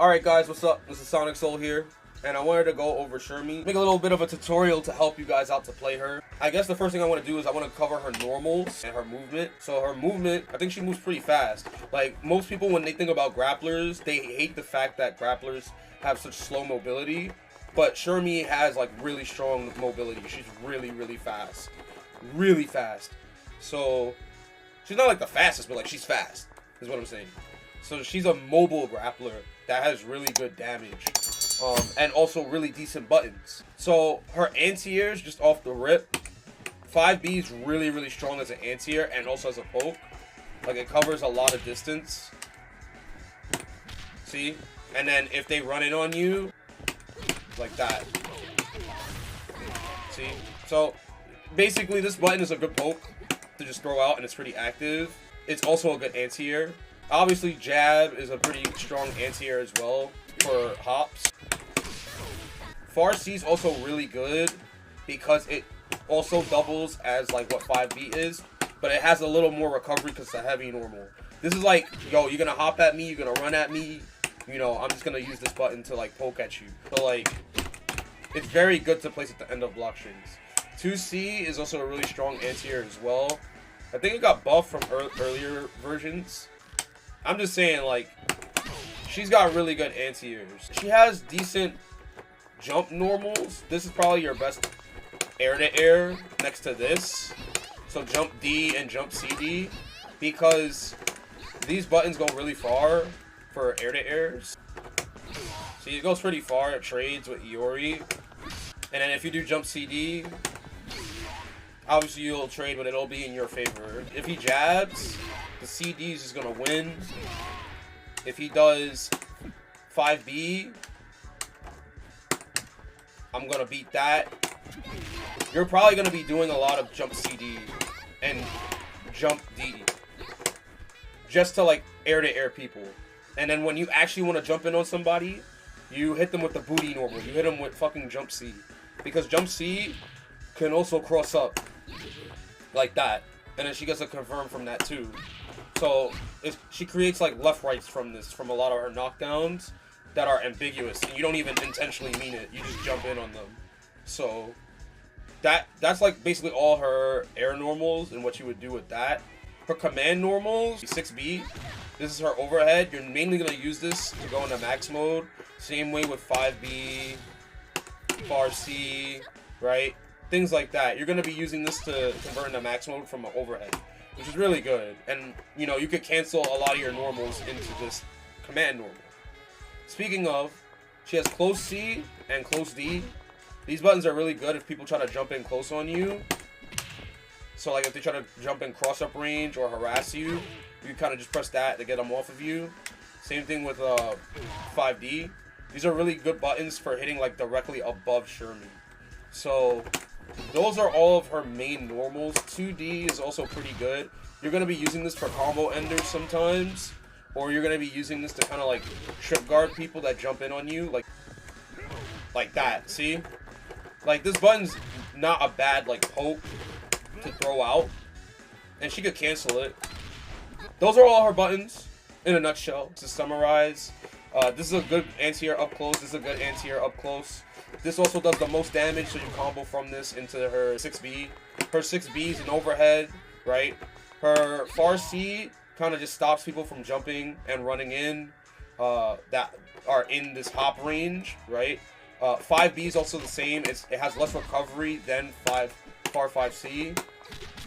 Alright guys, what's up? This is SonicSol here, and I wanted to go over Shermie, make a little bit of a tutorial to help you guys out to play her. I guess the first thing I want to do is I want to cover her normals and her movement. So her movement, I think she moves pretty fast. Like, most people when they think about grapplers, they hate the fact that grapplers have such slow mobility, but Shermie has like really strong mobility. She's really fast. Really fast. So, she's not like the fastest, but like she's fast, is what I'm saying. So she's a mobile grappler that has really good damage, and also really decent buttons. So her anti-airs, just off the rip, 5B is really strong as an anti-air and also as a poke. Like, it covers a lot of distance. See? And then if they run in on you, like that. See? So basically this button is a good poke to just throw out, and it's pretty active. It's also a good anti-air. Obviously, jab is a pretty strong anti-air as well for hops. Far C is also really good because it also doubles as like what 5B is, but it has a little more recovery because it's a heavy normal. This is like, yo, you're gonna hop at me, you're gonna run at me, you know, I'm just gonna use this button to like poke at you. So like, it's very good to place at the end of block strings. 2C is also a really strong anti-air as well. I think it got buffed from earlier versions. I'm just saying, like, she's got really good anti-airs. She has decent jump normals. This is probably your best air-to-air next to this. So jump D and jump CD, because these buttons go really far for air-to-airs. See, it goes pretty far. It trades with Iori. And then if you do jump CD, obviously you'll trade, but it'll be in your favor. If he jabs, the CD is just gonna win. If he does 5B, I'm gonna beat that. You're probably gonna be doing a lot of jump CD and jump D just to like air-to-air people. And then when you actually want to jump in on somebody, you hit them with the booty normal. You hit them with fucking jump C, because jump C can also cross up like that, and then she gets a confirm from that too. So she creates like left rights from this, from a lot of her knockdowns that are ambiguous, and you don't even intentionally mean it, you just jump in on them. So that's like basically all her air normals and what you would do with that. Her command normals, 6B, this is her overhead. You're mainly going to use this to go into max mode. Same way with 5B, far C, right? Things like that. You're going to be using this to convert into max mode from an overhead, which is really good. And, you know, you could cancel a lot of your normals into this command normal. Speaking of, she has close C and close D. These buttons are really good if people try to jump in close on you. So, like, if they try to jump in cross-up range or harass you, you kind of just press that to get them off of you. Same thing with 5D. These are really good buttons for hitting, like, directly above Shermie. So those are all of her main normals. 2D is also pretty good. You're going to be using this for combo enders sometimes, or you're going to be using this to kind of like trip guard people that jump in on you, like that. See? Like, this button's not a bad like poke to throw out, and she could cancel it. Those are all her buttons in a nutshell. To summarize, this is a good anti-air up close. This is a good anti-air up close. This also does the most damage, so you combo from this into her 6B. Her 6B is an overhead, right? Her far C kind of just stops people from jumping and running in that are in this hop range, right? 5B is also the same. It has less recovery than far 5C.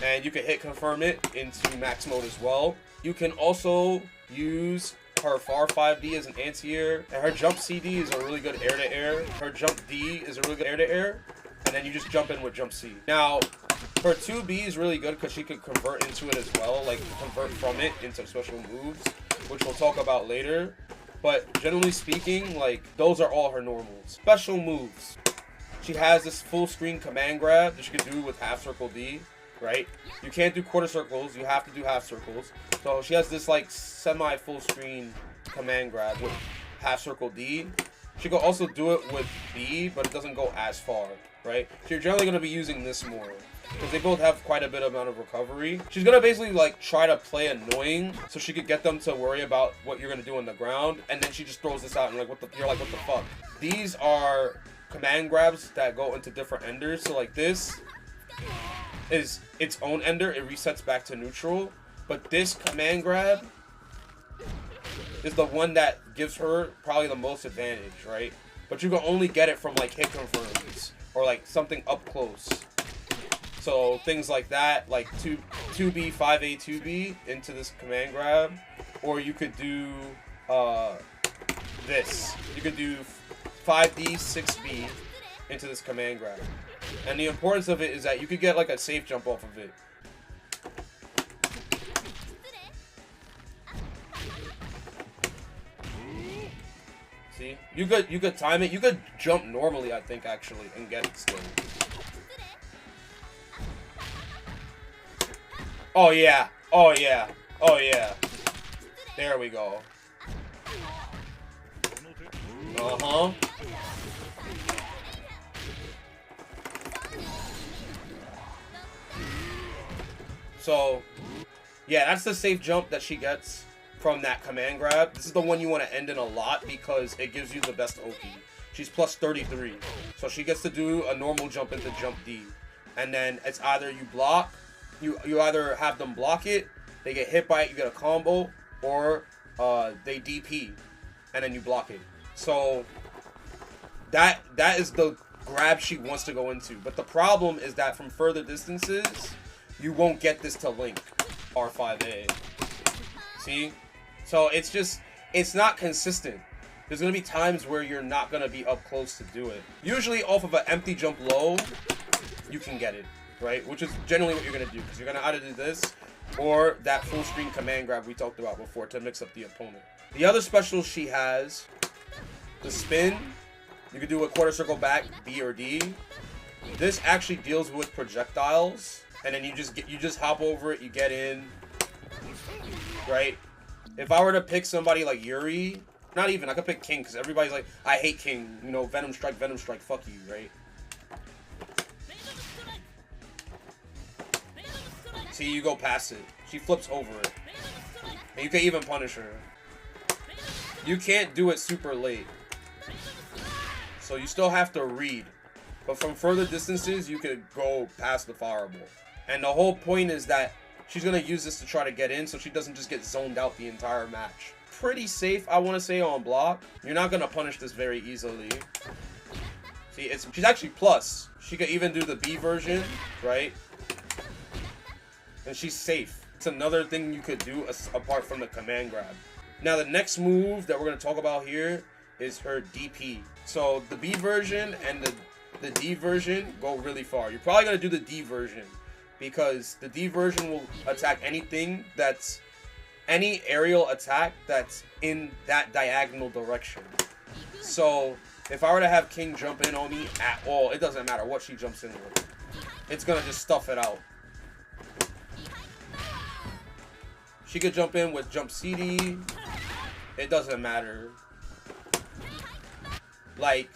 And you can hit confirm it into max mode as well. You can also use her far 5D as an anti-air, and her jump CD is a really good air-to-air. Her jump D is a really good air-to-air, and then you just jump in with jump C. Now, her 2B is really good because she can convert into it as well, like convert from it into special moves, which we'll talk about later. But generally speaking, like, those are all her normals. Special moves. She has this full screen command grab that you can do with half circle D, right? You can't do quarter circles, you have to do half circles. So she has this like semi full screen command grab with half circle D. She could also do it with B, but it doesn't go as far, right? So you're generally going to be using this more, because they both have quite a bit amount of recovery. She's going to basically like try to play annoying so she could get them to worry about what you're going to do on the ground, and then she just throws this out and like you're like, what the fuck? These are command grabs that go into different enders. So like this is its own ender, it resets back to neutral, but this command grab is the one that gives her probably the most advantage, right? But you can only get it from like hit confirms or like something up close. So things like that, like 2B, 5A, 2B into this command grab, or you could do this. You could do 5D, 6B into this command grab. And the importance of it is that you could get like a safe jump off of it. See? You could time it. You could jump normally, I think, actually, and get it still. Oh yeah. Oh yeah. Oh yeah. There we go. Uh-huh. So, yeah, that's the safe jump that she gets from that command grab. This is the one you want to end in a lot because it gives you the best Oki. She's plus 33. So she gets to do a normal jump into jump D. And then it's either you block, you either have them block it, they get hit by it, you get a combo, or they DP, and then you block it. So that is the grab she wants to go into. But the problem is that from further distances, you won't get this to link R5A. See? So it's not consistent. There's going to be times where you're not going to be up close to do it. Usually off of an empty jump low, you can get it, right? Which is generally what you're going to do, because you're going to either do this or that full screen command grab we talked about before to mix up the opponent. The other specials she has, the spin, you can do a quarter circle back, B or D. This actually deals with projectiles, and then you just hop over it, you get in, right? If I were to pick somebody like Yuri, not even, I could pick King, because everybody's like, I hate King, you know, Venom Strike, fuck you, right? See, you go past it. She flips over it. And you can even punish her. You can't do it super late. So you still have to read. But from further distances, you could go past the fireball. And the whole point is that she's going to use this to try to get in so she doesn't just get zoned out the entire match. Pretty safe, I want to say, on block. You're not going to punish this very easily. See, she's actually plus. She could even do the B version, right? And she's safe. It's another thing you could do apart from the command grab. Now, the next move that we're going to talk about here is her DP. So, the B version and the D version go really far. You're probably going to do the D version, because the D version will attack anything that's any aerial attack that's in that diagonal direction. So if I were to have King jump in on me at all, it doesn't matter what she jumps in with. It's gonna just stuff it out. She could jump in with jump CD. It doesn't matter. Like,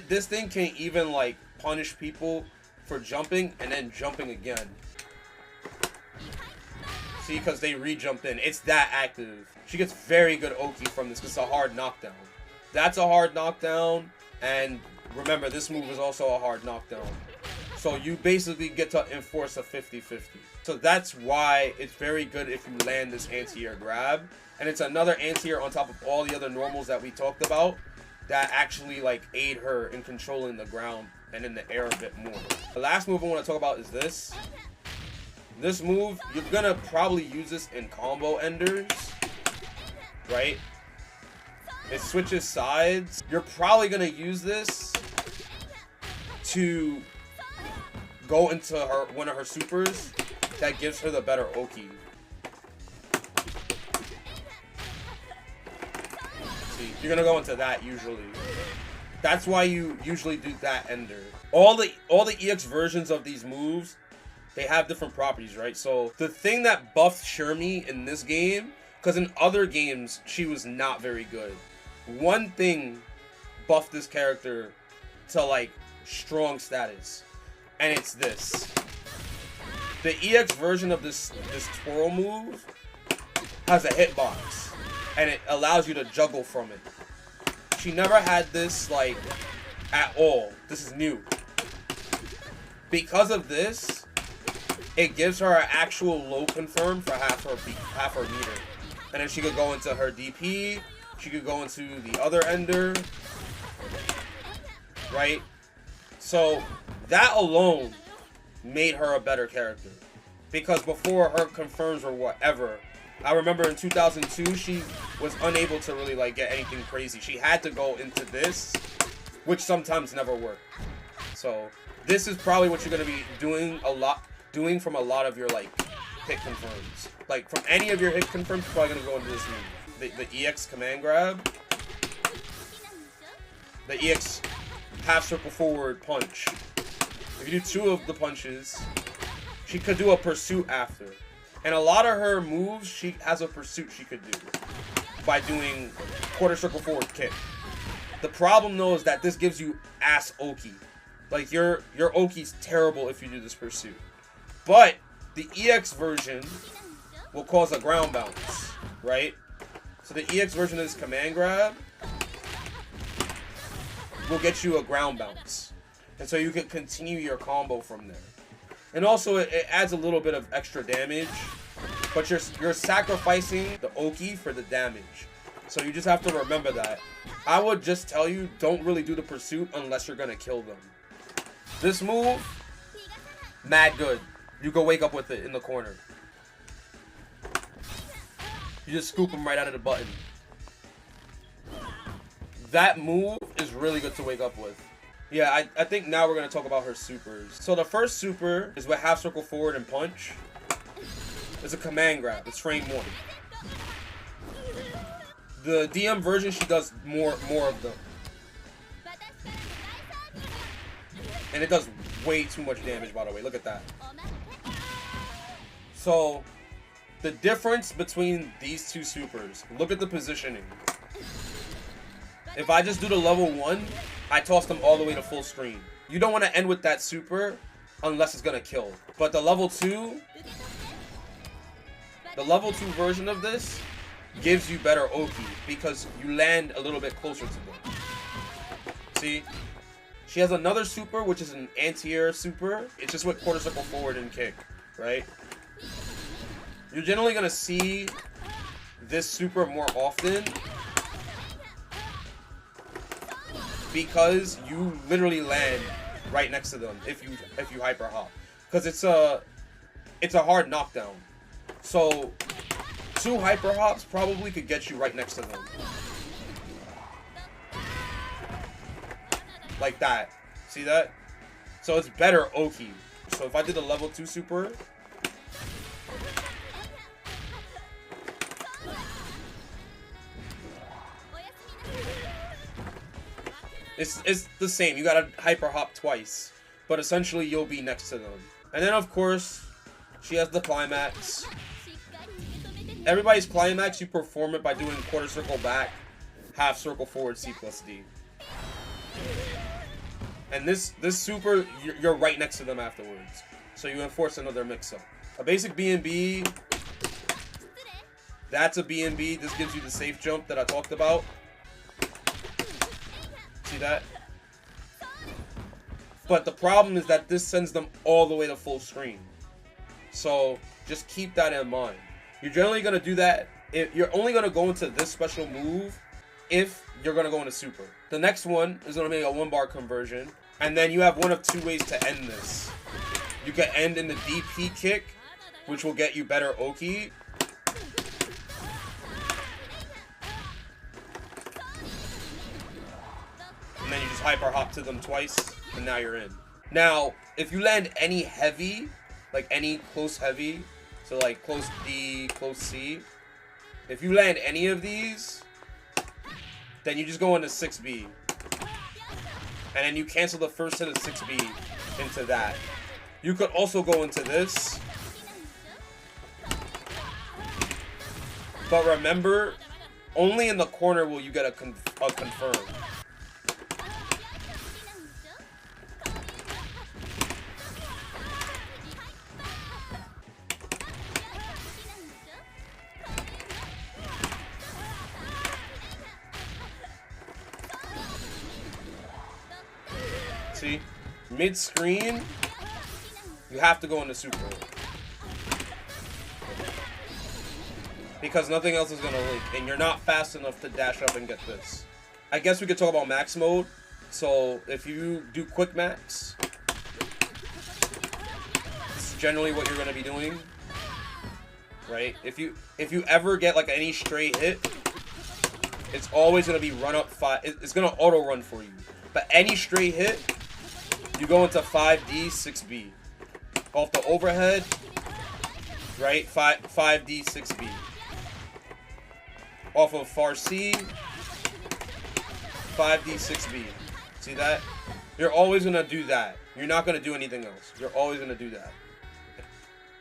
this thing can even like punish people for jumping and then jumping again. See, because they re-jumped in. It's that active. She gets very good Oki from this. It's a hard knockdown. That's a hard knockdown. And remember, this move is also a hard knockdown. So you basically get to enforce a 50-50. So that's why it's very good if you land this anti-air grab. And it's another anti-air on top of all the other normals that we talked about that actually like aid her in controlling the ground and in the air a bit more. The last move I want to talk about is this. This move, you're gonna probably use this in combo enders, right? It switches sides. You're probably gonna use this to go into one of her supers that gives her the better Oki. See, you're gonna go into that usually. That's why you usually do that ender. All the EX versions of these moves, they have different properties, right? So the thing that buffed Shermie in this game, because in other games she was not very good. One thing buff this character to like strong status, and it's this. The EX version of this twirl move has a hitbox, and it allows you to juggle from it. She never had this like at all. This is new. Because of this, it gives her an actual low confirm for half her meter, and then she could go into her DP. She could go into the other ender, right? So that alone made her a better character, because before her confirms were whatever. I remember in 2002 she was unable to really like get anything crazy. She had to go into this, which sometimes never worked. So this is probably what you're gonna be doing from a lot of your like hit confirms. Like from any of your hit confirms, you're probably gonna go into this move. The EX command grab, the EX half circle forward punch. If you do 2 of the punches, she could do a pursuit after. And a lot of her moves, she has a pursuit she could do by doing quarter circle forward kick. The problem though is that this gives you ass Oki. Like your Oki's terrible if you do this pursuit. But the EX version will cause a ground bounce, right? So the EX version of this command grab will get you a ground bounce. And so you can continue your combo from there. And also it adds a little bit of extra damage, but you're sacrificing the Oki for the damage. So you just have to remember that. I would just tell you, don't really do the pursuit unless you're gonna kill them. This move, mad good. You go wake up with it in the corner. You just scoop them right out of the button. That move is really good to wake up with. Yeah, I think now we're going to talk about her supers. So the first super is with half circle forward and punch. It's a command grab. It's frame 1. The DM version, she does more of them. And it does way too much damage, by the way. Look at that. So the difference between these 2 supers, look at the positioning. If I just do the level 1, I toss them all the way to full screen. You don't want to end with that super unless it's going to kill. But the level 2 version of this gives you better Oki because you land a little bit closer to them. See? She has another super, which is an anti-air super. It's just with quarter circle forward and kick, right? You're generally going to see this super more often because you literally land right next to them if you hyper hop, because it's a hard knockdown. So 2 hyper hops probably could get you right next to them, like that. See that? So it's better Oki. So if I did a level 2 super, it's the same. You gotta hyper hop twice, but essentially you'll be next to them. And then of course she has the Climax. Everybody's Climax, you perform it by doing quarter circle back, half circle forward, C+D. And this super, you're right next to them afterwards, so you enforce another mix-up. A basic B&B, that's a B&B. This gives you the safe jump that I talked about. See that? But the problem is that this sends them all the way to full screen. So just keep that in mind. You're generally going to do that. You're only going to go into this special move if you're going to go into super. The next one is going to be a 1-bar conversion. And then you have one of 2 ways to end this. You can end in the DP kick, which will get you better Oki. And then you just hyper hop to them twice, and now you're in. Now, if you land any heavy, like any close heavy, so like close D, close C, if you land any of these, then you just go into 6B. And then you cancel the first hit of 6B into that. You could also go into this. But remember, only in the corner will you get a confirm. See? Mid-screen, you have to go into super. Because nothing else is going to link. And you're not fast enough to dash up and get this. I guess we could talk about max mode. So if you do quick max, this is generally what you're going to be doing. Right? If you ever get like any straight hit, it's always going to be run up 5. It's going to auto run for you. But any straight hit, you go into 5D, 6B. Off the overhead, right? 5D, 6B. Off of far C, 5D, 6B. See that? You're always going to do that. You're not going to do anything else. You're always going to do that.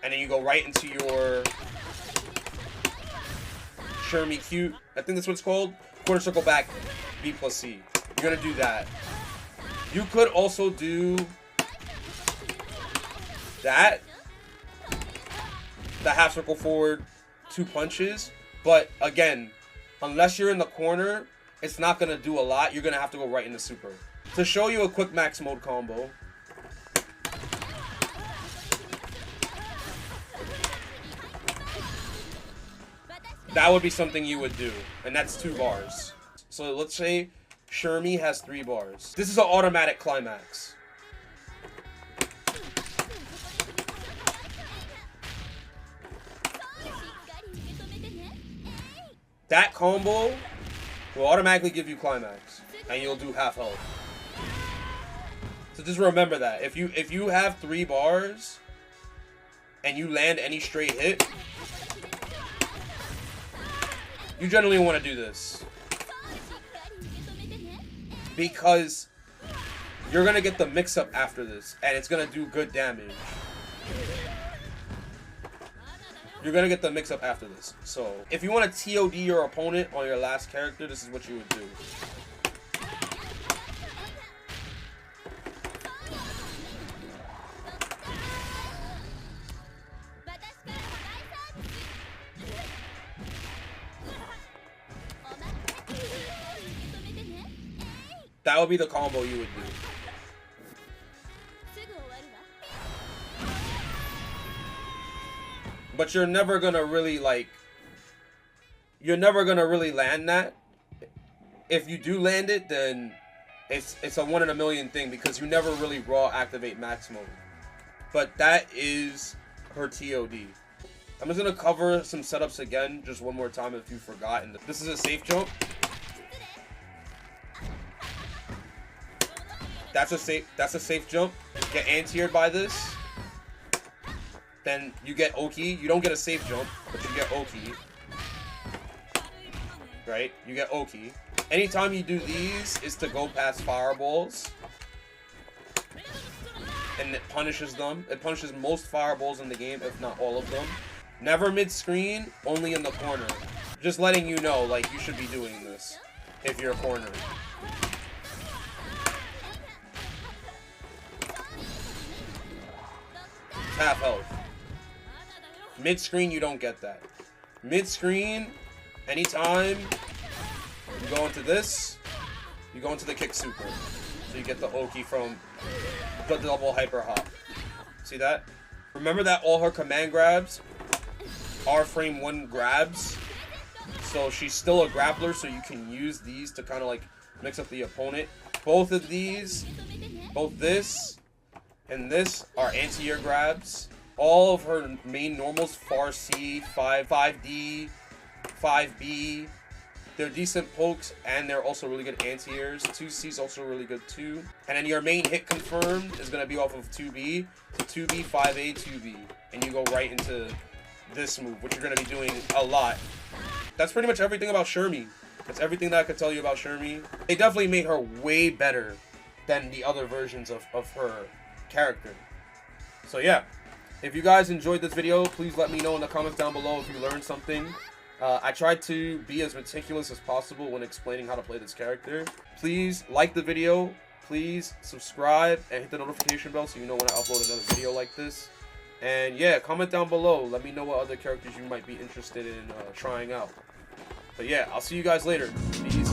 And then you go right into your Shermie Q. I think that's what it's called. Quarter circle back, B plus C. You're going to do that. You could also do that. The half circle forward, 2 punches. But again, unless you're in the corner, it's not going to do a lot. You're going to have to go right into super. To show you a quick max mode combo, that would be something you would do. And that's 2 bars. So let's say Shermie has 3 bars. This is an automatic climax. That combo will automatically give you climax, and you'll do half health. So just remember that. If you have 3 bars and you land any straight hit, you generally want to do this. Because you're going to get the mix-up after this, and it's going to do good damage. You're going to get the mix-up after this. So, if you want to TOD your opponent on your last character, this is what you would do. That would be the combo you would do. But you're never gonna really land that. If you do land it, then it's a 1 in a million thing because you never really raw activate max mode. But that is her TOD. I'm just gonna cover some setups again, just one more time if you forgot. And this is a safe jump. That's a safe jump. Get anti-aired by this. Then you get Oki. You don't get a safe jump, but you get Oki. Right? You get Oki. Anytime you do these is to go past fireballs. And it punishes them. It punishes most fireballs in the game, if not all of them. Never mid-screen, only in the corner. Just letting you know, like, you should be doing this if you're cornered. Half health. Mid-screen, you don't get that. Mid-screen, anytime you go into this, you go into the kick super. So you get the Oki from the double hyper hop. See that? Remember that all her command grabs are frame 1 grabs. So she's still a grappler, so you can use these to kind of like mix up the opponent. Both of these, both this and this are anti-air grabs. All of her main normals, far C, 5D, 5B, they're decent pokes, and they're also really good anti-airs. 2C is also really good too. And then your main hit confirmed is going to be off of 2B, so 2B, 5A, 2B. And you go right into this move, which you're going to be doing a lot. That's pretty much everything about Shermie. That's everything that I could tell you about Shermie. They definitely made her way better than the other versions of her character. So yeah, if you guys enjoyed this video, please let me know in the comments down below if you learned something. I tried to be as meticulous as possible when explaining how to play this character. Please like the video, please subscribe, and hit the notification bell so you know when I upload another video like this. And yeah, comment down below, let me know what other characters you might be interested in trying out. But yeah, I'll see you guys later. Peace.